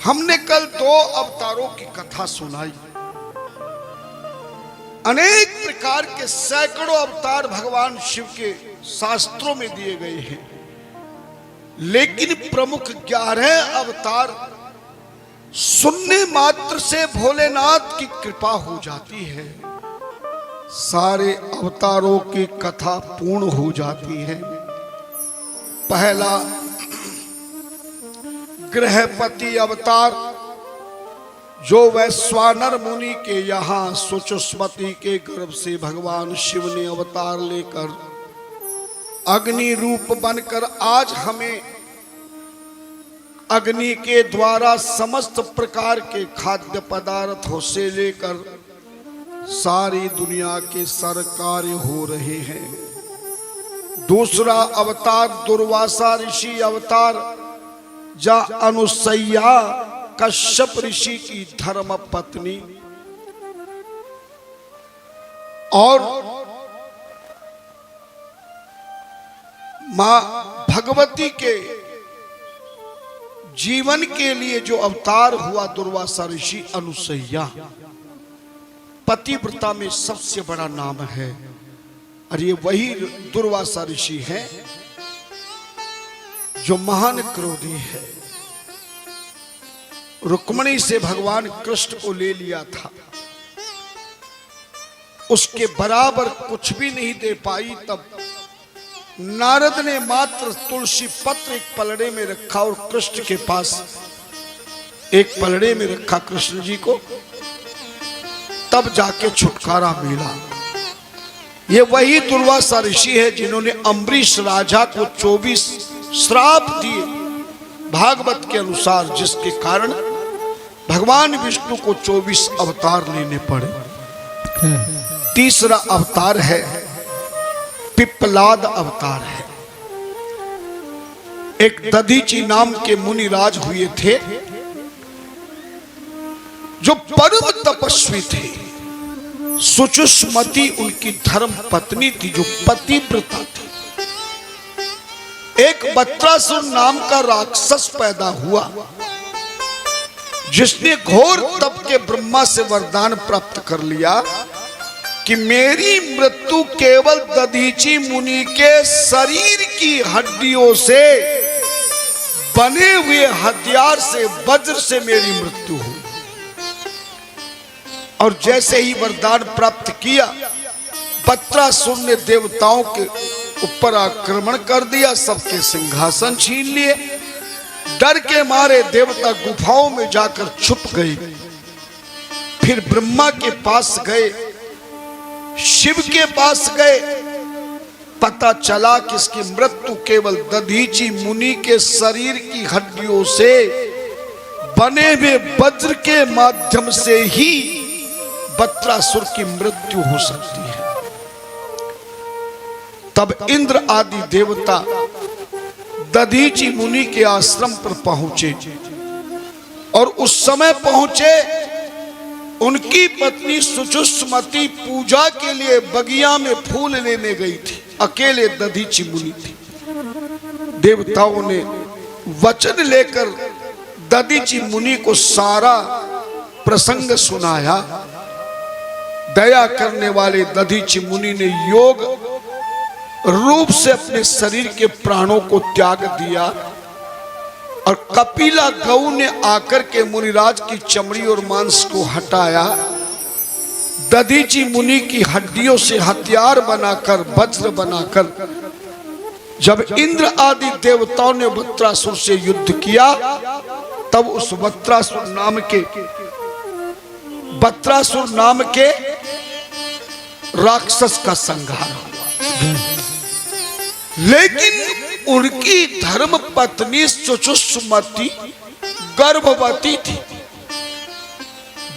हमने कल 2 अवतारों की कथा सुनाई। अनेक प्रकार के सैकड़ों अवतार भगवान शिव के शास्त्रों में दिए गए हैं, लेकिन प्रमुख 11 अवतार सुनने मात्र से भोलेनाथ की कृपा हो जाती है, सारे अवतारों की कथा पूर्ण हो जाती है। पहला गृहपति अवतार, जो वैश्वानर मुनि के यहाँ सुचस्मति के गर्भ से भगवान शिव ने अवतार लेकर अग्नि रूप बनकर आज हमें अग्नि के द्वारा समस्त प्रकार के खाद्य पदार्थों से लेकर सारी दुनिया के सारे कार्य हो रहे हैं। दूसरा अवतार दुर्वासा ऋषि अवतार, जहाँ अनुसैया कश्यप ऋषि की धर्म पत्नी और मां भगवती के जीवन के लिए जो अवतार हुआ दुर्वासा ऋषि अनुसैया, पतिव्रता में सबसे बड़ा नाम है। और ये वही दुर्वासा ऋषि है जो महान क्रोधी है। रुक्मिणी से भगवान कृष्ण को ले लिया था, उसके बराबर कुछ भी नहीं दे पाई। तब नारद ने मात्र तुलसी पत्र एक पलड़े में रखा और कृष्ण के पास एक पलड़े में रखा कृष्ण जी को, तब जाके छुटकारा मिला। ये वही दुर्वासा ऋषि है जिन्होंने अम्बरीश राजा को 24 श्राप दिए भागवत के अनुसार, जिसके कारण भगवान विष्णु को 24 अवतार लेने पड़े। तीसरा अवतार है पिप्पलाद अवतार है। एक दधीची नाम के मुनिराज हुए थे जो परम तपस्वी थे। सुचुष्मति उनकी धर्म पत्नी थी जो पतिव्रता थी। एक बत्रासुर नाम का राक्षस पैदा हुआ जिसने घोर तप के ब्रह्मा से वरदान प्राप्त कर लिया कि मेरी मृत्यु केवल दधीची मुनि के शरीर की हड्डियों से बने हुए हथियार से, वज्र से मेरी मृत्यु हो। और जैसे ही वरदान प्राप्त किया, बत्रासुर ने देवताओं के ऊपर आक्रमण कर दिया, सबके सिंहासन छीन लिए। डर के मारे देवता गुफाओं में जाकर छुप गए। फिर ब्रह्मा के पास गए, शिव के पास गए। पता चला कि इसकी मृत्यु केवल दधीची मुनि के शरीर की हड्डियों से बने हुए वज्र के माध्यम से ही बत्रासुर की मृत्यु हो सकती है। तब इंद्र आदि देवता दधीची मुनि के आश्रम पर पहुंचे और उस समय पहुंचे उनकी पत्नी सुचुष्मति पूजा के लिए बगिया में फूल लेने गई थी। अकेले दधीची मुनि थी। देवताओं ने वचन लेकर दधीची मुनि को सारा प्रसंग सुनाया। दया करने वाले दधीची मुनि ने योग रूप से अपने शरीर के प्राणों को त्याग दिया और कपिला गौ ने आकर के मुनिराज की चमड़ी और मांस को हटाया। दधीची मुनि की हड्डियों से हथियार बनाकर, वज्र बनाकर जब इंद्र आदि देवताओं ने वत्रासुर से युद्ध किया, तब उस वत्रासुर नाम के राक्षस का संहार हुआ। लेकिन उनकी धर्म पत्नी सुचुष्मति गर्भवती थी।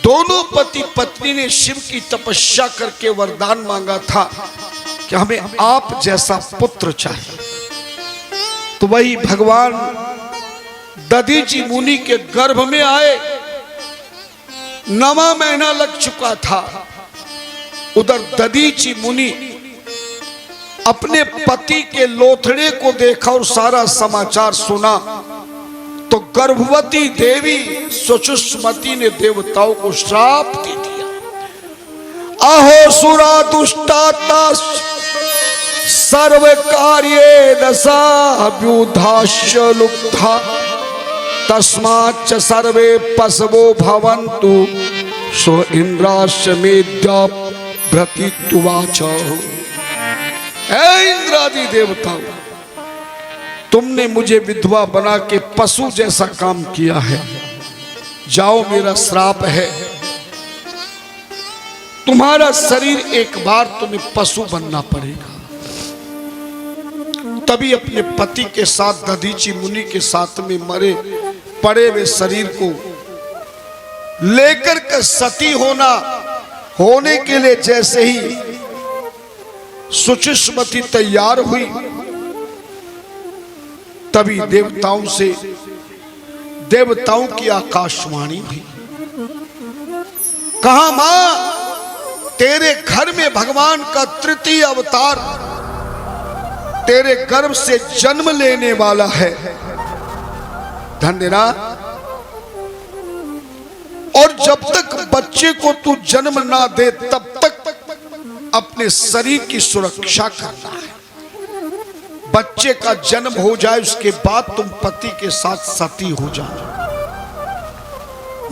दोनों पति पत्नी ने शिव की तपस्या करके वरदान मांगा था कि हमें आप जैसा पुत्र चाहिए। तो वही भगवान दधीची मुनि के गर्भ में आए। 9वां महीना लग चुका था। उधर दधीची मुनि अपने पति के लोथड़े को देखा और सारा समाचार सुना तो गर्भवती देवी सुषुम्ना ने देवताओं को श्राप दे दिया, अहो सुरा दुष्टाता सर्व कार्ये दशा व्युधाश्च लुब्धा तस्माच्च सर्वे पशवो भवन्तु सो इंद्राश्च मेद्या भ्रतित्वाच। हे इंद्रादि देवताओं, तुमने मुझे विधवा बना के पशु जैसा काम किया है, जाओ मेरा श्राप है, तुम्हारा शरीर एक बार तुम्हें पशु बनना पड़ेगा। तभी अपने पति के साथ दधीचि मुनि के साथ में मरे पड़े हुए शरीर को लेकर के सती होने के लिए जैसे ही सुषुम्ना तैयार हुई, तभी देवताओं की आकाशवाणी हुई, कहा मां तेरे घर में भगवान का तृतीय अवतार तेरे गर्भ से जन्म लेने वाला है, ध्यान देना। और जब तक बच्चे को तू जन्म ना दे तब तक अपने शरीर की सुरक्षा करना है। बच्चे का जन्म हो जाए उसके बाद तुम पति के साथ सती हो जाओ।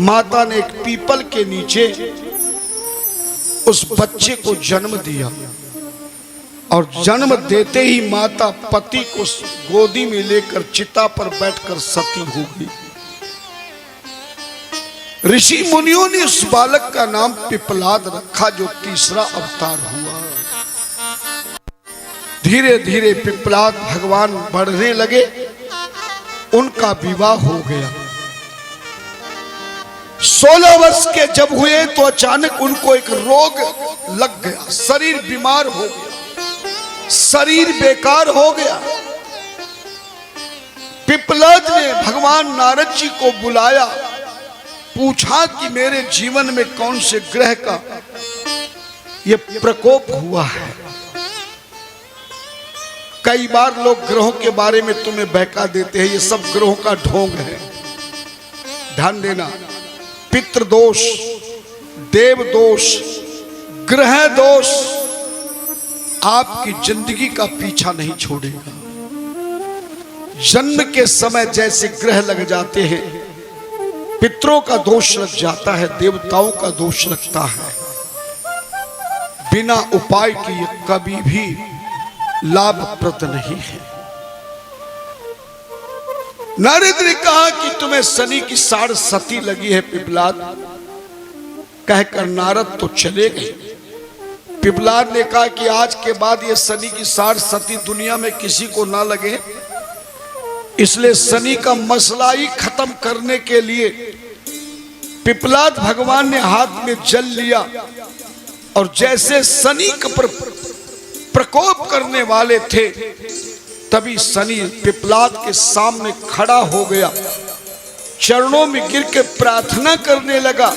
माता ने एक पीपल के नीचे उस बच्चे को जन्म दिया और जन्म देते ही माता पति को गोदी में लेकर चिता पर बैठकर सती हो गई। ऋषि मुनियों ने उस बालक का नाम पिपलाद रखा जो तीसरा अवतार हुआ। धीरे धीरे पिपलाद भगवान बढ़ने लगे, उनका विवाह हो गया। 16 वर्ष के जब हुए तो अचानक उनको एक रोग लग गया, शरीर बीमार हो गया, शरीर बेकार हो गया। पिपलाद ने भगवान नारद जी को बुलाया, पूछा कि मेरे जीवन में कौन से ग्रह का ये प्रकोप हुआ है। कई बार लोग ग्रहों के बारे में तुम्हें बहका देते हैं, ये सब ग्रहों का ढोंग है। ध्यान देना, पितृदोष, देव दोष, ग्रह दोष आपकी जिंदगी का पीछा नहीं छोड़ेगा। जन्म के समय जैसे ग्रह लग जाते हैं, पितरों का दोष लग जाता है, देवताओं का दोष लगता है, बिना उपाय किए कभी भी लाभप्रद नहीं है। नारद ने कहा कि तुम्हें शनि की साढ़ सती लगी है पिपलाद। कहकर नारद तो चले गए। पिपलाद ने कहा कि आज के बाद ये शनि की साढ़ सती दुनिया में किसी को ना लगे, इसलिए शनि का मसला ही खत्म करने के लिए पिपलाद भगवान ने हाथ में जल लिया और जैसे शनि का प्रकोप करने वाले थे तभी शनि पिपलाद के सामने खड़ा हो गया, चरणों में गिर के प्रार्थना करने लगा,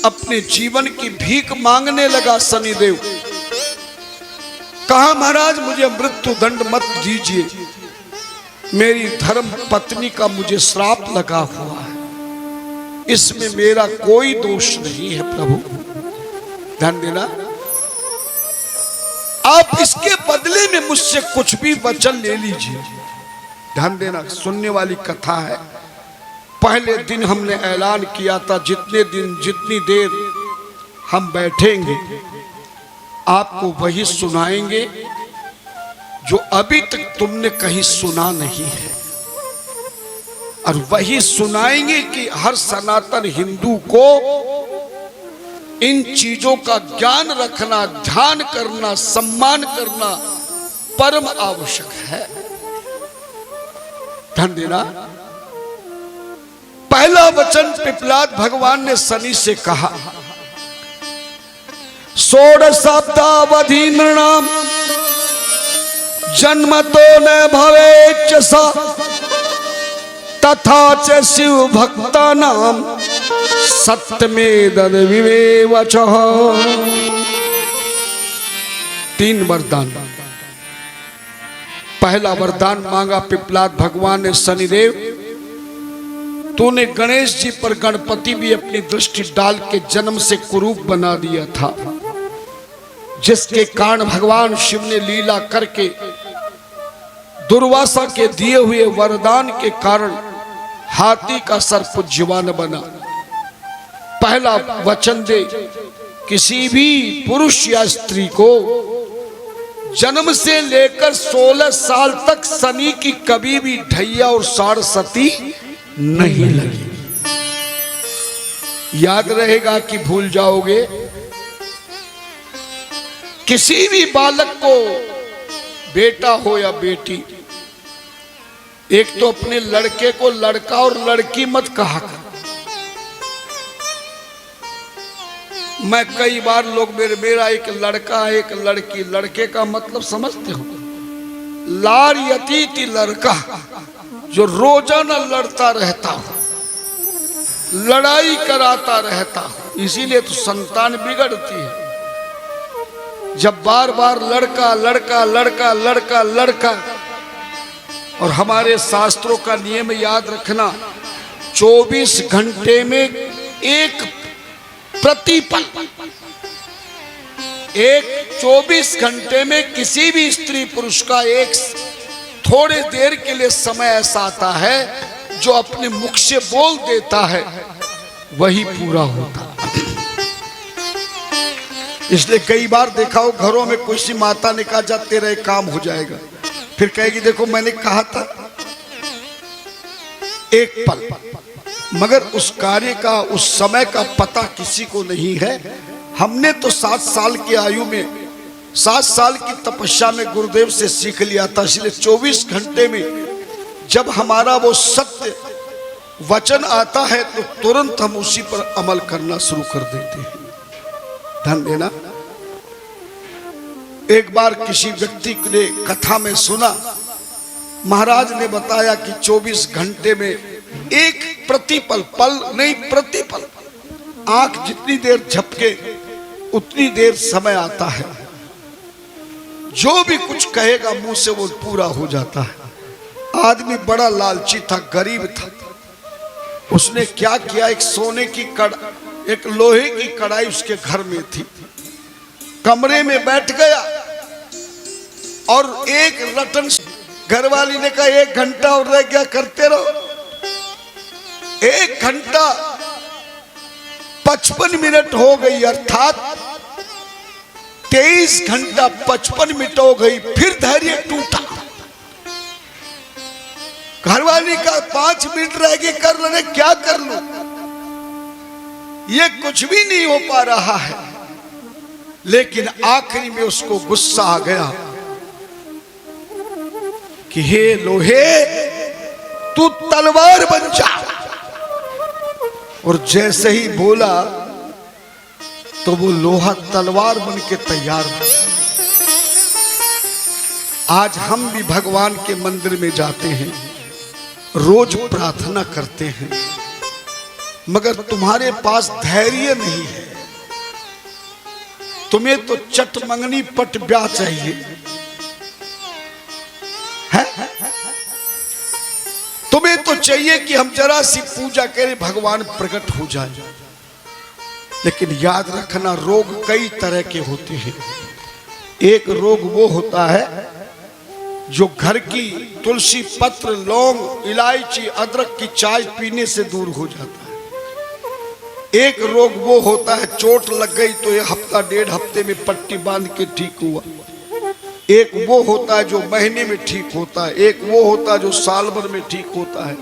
अपने जीवन की भीख मांगने लगा। शनिदेव कहा महाराज मुझे मृत्यु दंड मत दीजिए, मेरी धर्म पत्नी का मुझे श्राप लगा हुआ है, इसमें मेरा कोई दोष नहीं है प्रभु। ध्यान देना, आप इसके बदले में मुझसे कुछ भी वचन ले लीजिए। ध्यान देना, सुनने वाली कथा है। पहले दिन हमने ऐलान किया था जितनी देर हम बैठेंगे आपको वही सुनाएंगे जो अभी तक तुमने कहीं सुना नहीं है, और वही सुनाएंगे कि हर सनातन हिंदू को इन चीजों का ज्ञान रखना, ध्यान करना, सम्मान करना परम आवश्यक है। ध्यान देना, पहला वचन पिपलाद भगवान ने शनि से कहा, षोडशाब्दावधि नृणाम जन्म तो न भवेच्च सा तथा च शिव भक्ता नाम सत्यमेतद् विवेवचः। 3 वरदान। पहला वरदान मांगा पिपलाद भगवान ने शनिदेव, तूने गणेश जी पर गणपति भी अपनी दृष्टि डाल के जन्म से कुरूप बना दिया था, जिसके कारण भगवान शिव ने लीला करके दुर्वासा के दिए हुए वरदान के कारण हाथी का सर पूज्यवान बना। पहला वचन दे, किसी भी पुरुष या स्त्री को जन्म से लेकर 16 साल तक शनि की कभी भी ढैया और साढ़सती नहीं लगी। याद रहेगा कि भूल जाओगे? किसी भी बालक को, बेटा हो या बेटी, एक तो अपने लड़के को लड़का और लड़की मत कहा कर। मैं कई बार लोग मेरा एक लड़का है एक लड़की, लड़के का मतलब समझते हो? लार यतीति लड़का, जो रोजाना लड़ता रहता हो, लड़ाई कराता रहता हो, इसीलिए तो संतान बिगड़ती है। जब बार बार लड़का लड़का लड़का लड़का लड़का, और हमारे शास्त्रों का नियम याद रखना, 24 घंटे में एक प्रतिपल, एक 24 घंटे में किसी भी स्त्री पुरुष का एक थोड़े देर के लिए समय ऐसा आता है जो अपने मुख से बोल देता है वही पूरा होता। इसलिए कई बार देखा हो घरों में कोई सी माता ने कहा जा तेरा काम हो जाएगा, फिर कहेगी देखो मैंने कहा था, एक पल, मगर उस कार्य का उस समय का पता किसी को नहीं है। हमने तो 7 साल की आयु में 7 साल की तपस्या में गुरुदेव से सीख लिया था। इसलिए 24 घंटे में जब हमारा वो सत्य वचन आता है तो तुरंत हम उसी पर अमल करना शुरू कर देते हैं। ध्यान देना। एक बार किसी व्यक्ति ने कथा में सुना, महाराज ने बताया कि 24 घंटे में एक प्रतिपल, पल नहीं प्रतिपल, आंख जितनी देर झपके उतनी देर समय आता है, जो भी कुछ कहेगा मुंह से वो पूरा हो जाता है। आदमी बड़ा लालची था, गरीब था। उसने क्या किया, एक सोने की एक लोहे की कढ़ाई उसके घर में थी, कमरे में बैठ गया और एक रटन, घरवाली ने कहा 1 घंटा और रह गया, करते रहो। 1 घंटा 55 मिनट हो गई, अर्थात 23 घंटा 55 मिनट हो गई। फिर धैर्य टूटा। घरवाली का 5 मिनट रह गए, कर लो, क्या कर लो, ये कुछ भी नहीं हो पा रहा है। लेकिन आखिरी में उसको गुस्सा आ गया कि हे लोहे तू तलवार बन जा। और जैसे ही बोला तो वो लोहा तलवार बन के तैयार हो। आज हम भी भगवान के मंदिर में जाते हैं, रोज प्रार्थना करते हैं, मगर तुम्हारे पास धैर्य नहीं है। तुम्हें तो चटमंगनी पट ब्याह चाहिए है? तुम्हें तो चाहिए कि हम जरा सी पूजा करें, भगवान प्रकट हो जाए। लेकिन याद रखना, रोग कई तरह के होते हैं। एक रोग वो होता है जो घर की तुलसी पत्र, लौंग, इलायची, अदरक की चाय पीने से दूर हो जाता है। एक रोग वो होता है चोट लग गई तो 1 हफ्ता 1.5 हफ्ते में पट्टी बांध के ठीक हुआ। एक वो होता है जो महीने में ठीक होता है, एक वो होता है जो साल भर में ठीक होता है।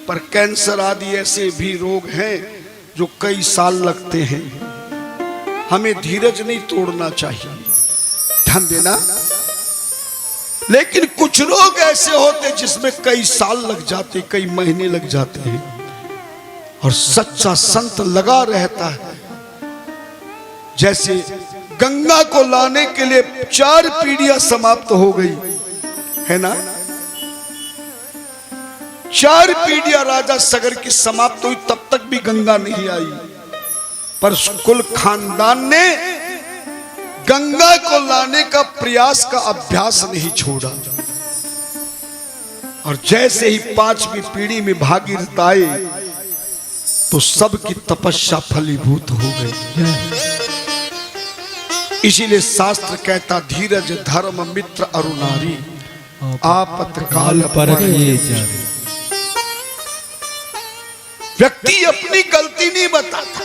पर कैंसर आदि ऐसे भी रोग हैं जो कई साल लगते हैं। हमें धीरज नहीं तोड़ना चाहिए, ध्यान देना। लेकिन कुछ रोग ऐसे होते जिसमें कई साल लग जाते, कई महीने लग जाते हैं, और सच्चा संत लगा रहता है। जैसे गंगा को लाने के लिए 4 पीढ़ियां समाप्त हो गई है ना, 4 पीढ़ियां राजा सगर की समाप्त हुई, तब तक भी गंगा नहीं आई। पर कुल खानदान ने गंगा को लाने का प्रयास का अभ्यास नहीं छोड़ा। और जैसे ही 5वीं पीढ़ी में भागीरथ आए तो सबकी तपस्या फलीभूत हो गई। इसीलिए शास्त्र कहता धीरज धर्म मित्र अरुणारी आपत्काल पर व्यक्ति अपनी गलती नहीं बताता।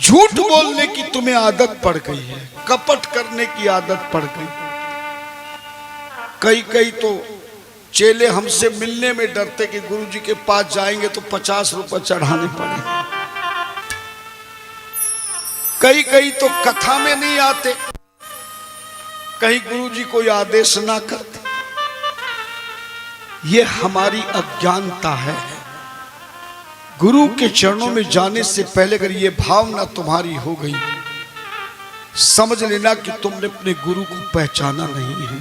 झूठ बोलने की तुम्हें आदत पड़ गई है, कपट करने की आदत पड़ गई। कई तो चेले हमसे मिलने में डरते कि गुरुजी के पास जाएंगे तो 50 रुपए चढ़ाने पड़े। कई तो कथा में नहीं आते, कहीं गुरुजी कोई आदेश ना करते। ये हमारी अज्ञानता है। गुरु के चरणों में जाने से पहले अगर ये भावना तुम्हारी हो गई, समझ लेना कि तुमने अपने गुरु को पहचाना नहीं है।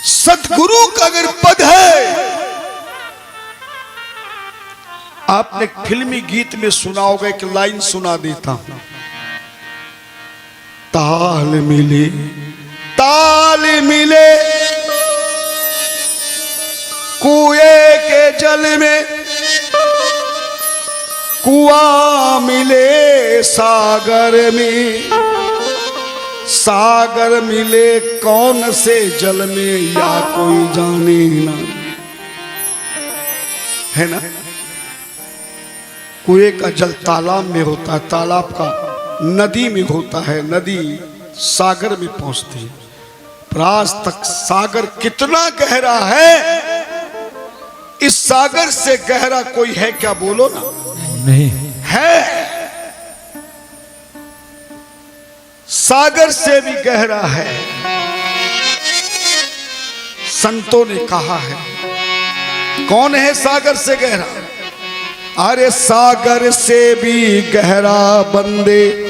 सतगुरु का अगर पद है, आपने फिल्मी गीत में सुना होगा, एक लाइन सुना देता हूं। ताल मिले कुएं के जल में, कुआं मिले सागर में, सागर मिले कौन से जल में या कोई जाने ना, है ना। कुएं का जल तालाब में होता है, तालाब का नदी में होता है, नदी सागर में पहुंचती है। पर आज तक सागर कितना गहरा है, इस सागर से गहरा कोई है क्या? बोलो ना। नहीं है, सागर से भी गहरा है। संतों ने कहा है। कौन है सागर से गहरा? अरे सागर से भी गहरा बंदे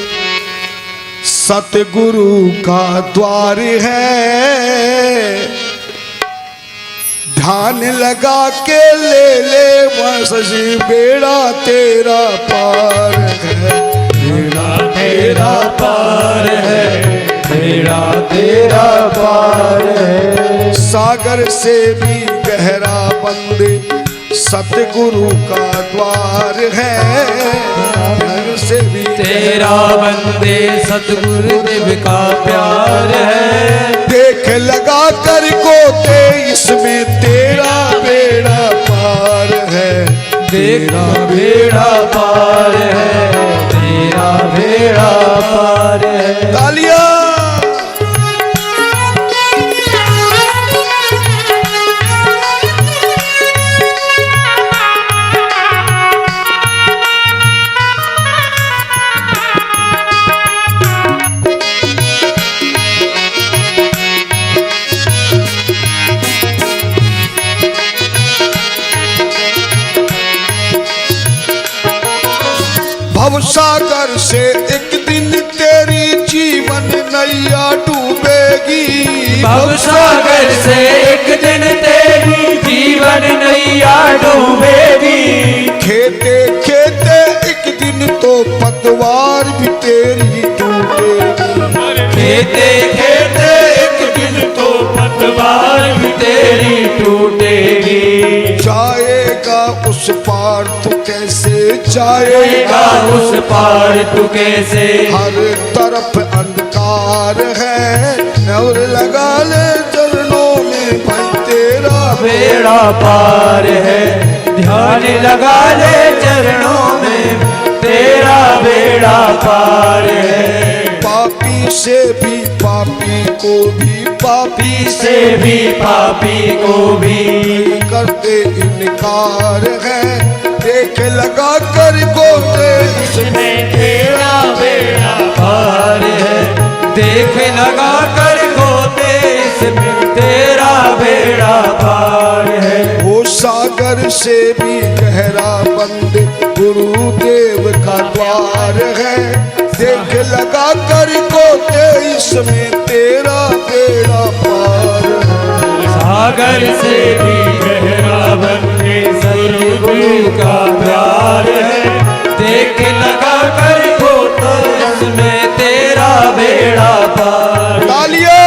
सतगुरु का द्वार है। ध्यान लगा के ले बस बेड़ा तेरा पार है, बेड़ा तेरा पार है, बेड़ा तेरा पार है। सागर से भी गहरा बंदे सतगुरु का द्वार है। सागर से भी तेरा बंदे सतगुरुदेव का प्यार है। देख लगा कर गोते इसमें तेरा बेड़ा पार है, तेरा बेड़ा पार है, तेरा बेड़ा पार है। तालियां। भवसागर से एक दिन तेरी जीवन नैया डूबेगी। भवसागर से एक दिन तेरी जीवन नैया डूबेगी। खेते खेते एक दिन तो पतवार भी तेरी टूटेगी। खेते खेते एक दिन तो पतवार भी तेरी टूटेगी। जाएगा उस पार तो कैसे जाएगा उस पार तू कैसे। हर तरफ अंधकार है और लगा ले चरणों में भाई तेरा बेड़ा पार है। ध्यान लगा ले चरणों में तेरा बेड़ा पार है। पापी से भी पापी को भी, पापी से भी पापी को भी करते इनकार है। देख लगा कर गोते इसमें तेरा बेड़ा पार है। देख लगा कर गोते इसमें तेरा बेड़ा पार है। वो सागर से भी गहरा बंदे गुरुदेव का द्वार है। देख लगा कर गोते इसमें तेरा बेड़ा पार है। सागर से भी गहरा बंदे सतगुरु का प्यार है। देख लगा कर गोते इसमें तेरा बेड़ा पार। तालियां।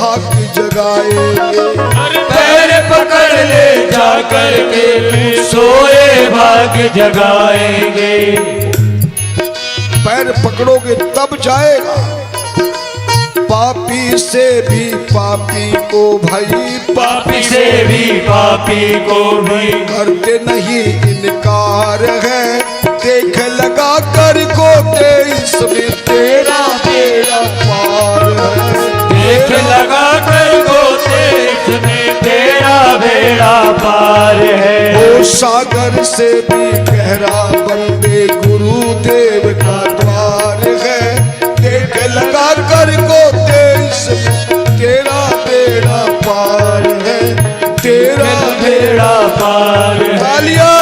भाग्य जगाएंगे। पैर पकड़ ले जा करके सोए भाग्य जगाएंगे। पैर पकड़ोगे तब जाएगा। पापी से भी पापी को भाई, पापी से भी पापी को भी करते नहीं इनकार है। देख लगा कर गोते इसमें तेरा बेड़ा पार है। देख लगा कर गोते इसमें तेरा बेड़ा पार है। ओ सागर से भी गहरा बंदे गुरुदेव का द्वार है। देख लगा कर गोते इसमें तेरा बेड़ा पार है, तेरा बेड़ा पार है। तालियां।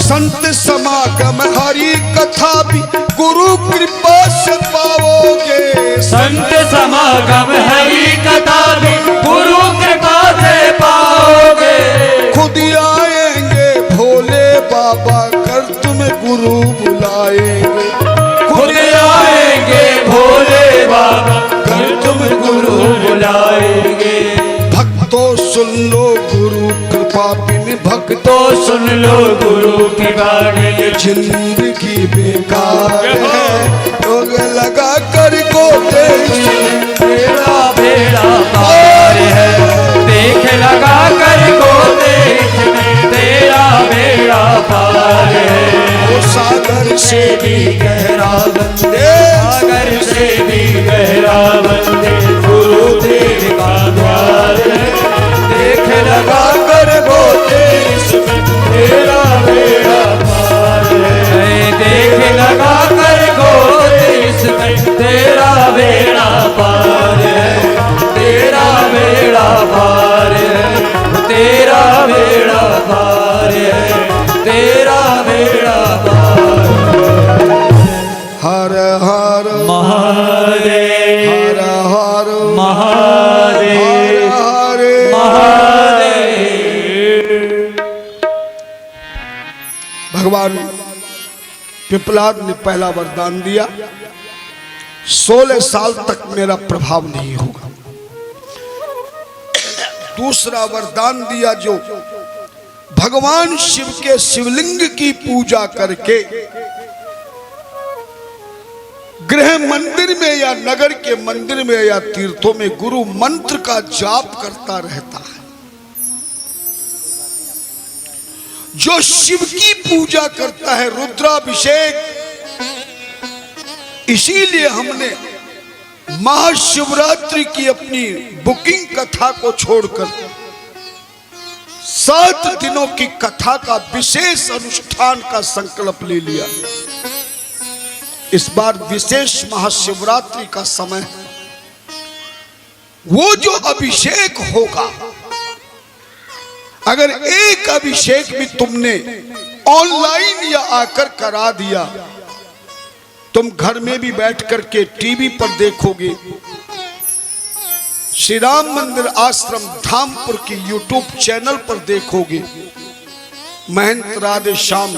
संत समागम हरि कथा भी गुरु कृपा से पाओगे। संत समागम हरि कथा भी गुरु कृपा से पाओगे। खुद आएंगे भोले बाबा कर तुम्हें गुरु बुलाएंगे। खुद आएंगे भोले बाबा कर तुम गुरु बुलाएंगे। भक्तों सुन लो गुरु कृपा बिन भक्तों तो सुन लो गुरु की बाणी। जिंदगी बेकार है। लोग लगा कर गोते तेरा बेड़ा पार है। देख लगा कर गोते तेरा बेड़ा पार है। वो सागर से भी गहरा बंदे, सागर से भी गहरा बंदे गुरुदेव का द्वार है। देख लगा कर गोते इसमें तेरा बेड़ा पार है। देख लगा कर गोते इसमें तेरा बेड़ा पार है। तेरा बेड़ा पार है। तेरा बेड़ा पार है। तेरा बेड़ा पार है। हर हर महादेव हर हर महादेव हर महादेव। भगवान पिपलाद ने पहला वरदान दिया, 16 साल तक मेरा प्रभाव नहीं होगा। दूसरा वरदान दिया, जो भगवान शिव के शिवलिंग की पूजा करके गृह मंदिर में या नगर के मंदिर में या तीर्थों में गुरु मंत्र का जाप करता रहता है, जो शिव की पूजा करता है, रुद्राभिषेक। इसीलिए हमने महाशिवरात्रि की अपनी बुकिंग कथा को छोड़कर 7 दिनों की कथा का विशेष अनुष्ठान का संकल्प ले लिया। इस बार विशेष महाशिवरात्रि का समय है। वो जो अभिषेक होगा, अगर एक अभिषेक भी तुमने ऑनलाइन या आकर करा दिया, तुम घर में भी बैठ करके टीवी पर देखोगे। श्री राम मंदिर आश्रम धामपुर की यूट्यूब चैनल पर देखोगे, महंत राधे श्याम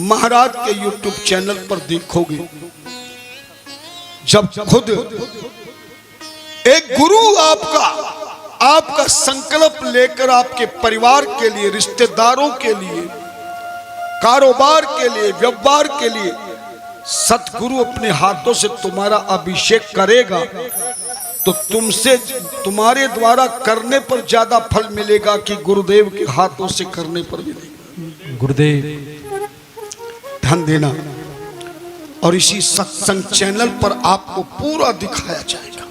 महाराज के यूट्यूब चैनल पर देखोगे। जब खुद एक गुरु आपका संकल्प लेकर आपके परिवार के लिए, रिश्तेदारों के लिए, कारोबार के लिए, व्यापार के लिए सतगुरु अपने हाथों से तुम्हारा अभिषेक करेगा, तो तुमसे तुम्हारे द्वारा करने पर ज्यादा फल मिलेगा कि गुरुदेव के हाथों से करने पर मिलेगा। गुरुदेव ध्यान देना। और इसी सत्संग चैनल पर आपको पूरा दिखाया जाएगा।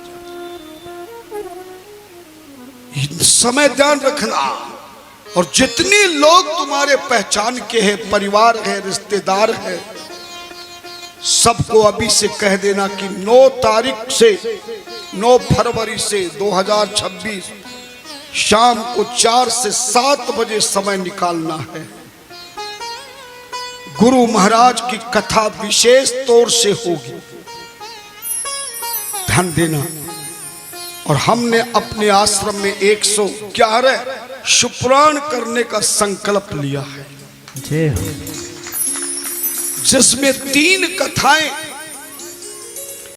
समय ध्यान रखना। और जितने लोग तुम्हारे पहचान के हैं, परिवार है, रिश्तेदार है, सबको अभी से कह देना कि 9 तारीख से 9 फरवरी से 2026 शाम को 4 से 7 बजे समय निकालना है। गुरु महाराज की कथा विशेष तौर से होगी, ध्यान देना। और हमने अपने आश्रम में 111 शुक्रान करने का संकल्प लिया है, जय हो। जिसमें 3 कथाएं